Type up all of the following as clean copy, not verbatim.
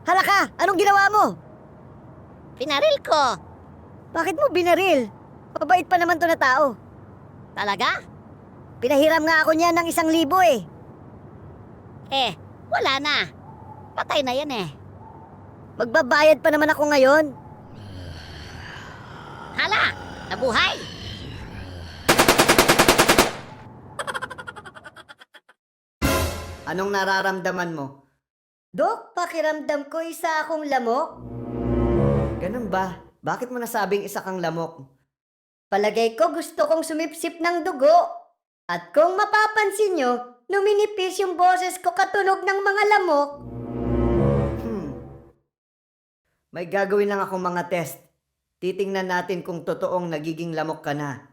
Hala ka! Anong ginawa mo? Pinaril ko. Bakit mo binaril? Mabait pa naman to na tao. Talaga? Pinahiram nga ako niya ng 1,000 eh. Eh, wala na. Patay na yan eh. Magbabayad pa naman ako ngayon. Hala, nabuhay. Anong nararamdaman mo? Dok, pakiramdam ko isa akong lamok. Ganun ba? Bakit mo nasabing isa kang lamok? Palagay ko gusto kong sumipsip ng dugo. At kung mapapansin nyo, numinipis yung boses ko katunog ng mga lamok. May gagawin lang akong mga test. Titingnan natin kung totoong nagiging lamok ka na.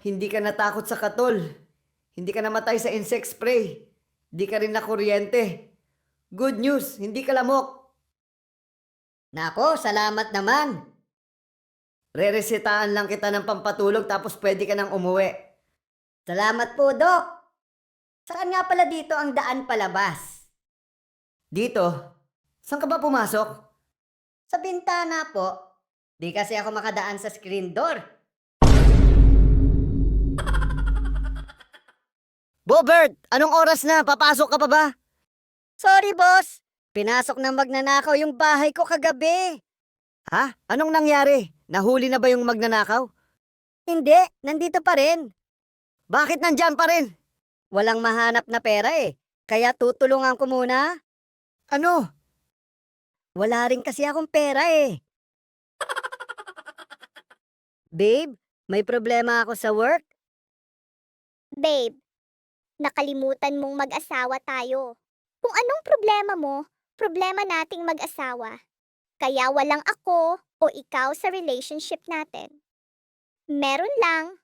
Hindi ka natakot sa katol. Hindi ka namatay sa insect spray. Hindi ka rin nakuryente. Good news, hindi ka lamok. Nako, salamat naman. Reresetahan lang kita ng pampatulog tapos pwede ka nang umuwi. Salamat po, Dok. Saan nga pala dito ang daan palabas? Dito? Saan ka ba pumasok? Sa bintana po. Di kasi ako makadaan sa screen door. Bobert, anong oras na? Papasok ka pa ba? Sorry, boss. Pinasok ng magnanakaw yung bahay ko kagabi. Ha? Anong nangyari? Nahuli na ba yung magnanakaw? Hindi, nandito pa rin. Bakit nandyan pa rin? Walang mahanap na pera eh. Kaya tutulungan ko muna. Ano? Wala rin kasi akong pera eh. Babe, may problema ako sa work. Babe, nakalimutan mong mag-asawa tayo. Kung anong problema mo, problema nating mag-asawa. Kaya walang ako o ikaw sa relationship natin. Meron lang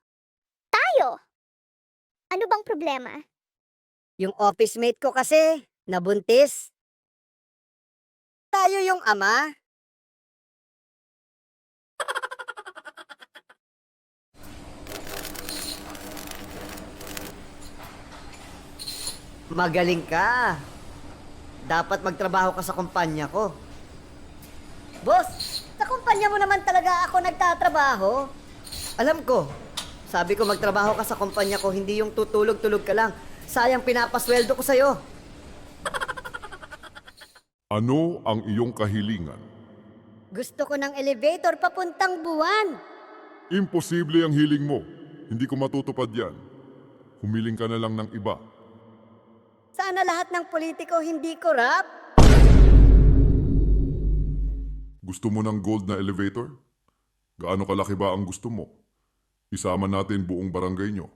tayo. Ano bang problema? Yung office mate ko kasi, nabuntis. Tayo yung ama. Magaling ka. Dapat magtrabaho ka sa kumpanya ko. Boss, sa kumpanya mo naman talaga ako nagtatrabaho. Alam ko. Sabi ko magtrabaho ka sa kumpanya ko, hindi yung tutulog-tulog ka lang. Sayang pinapasweldo ko sa'yo. Ano ang iyong kahilingan? Gusto ko ng elevator papuntang buwan. Imposible ang hiling mo. Hindi ko matutupad yan. Humiling ka na lang ng iba. Sana lahat ng politiko hindi korap. Gusto mo ng gold na elevator? Gaano kalaki ba ang gusto mo? Isama natin buong barangay nyo.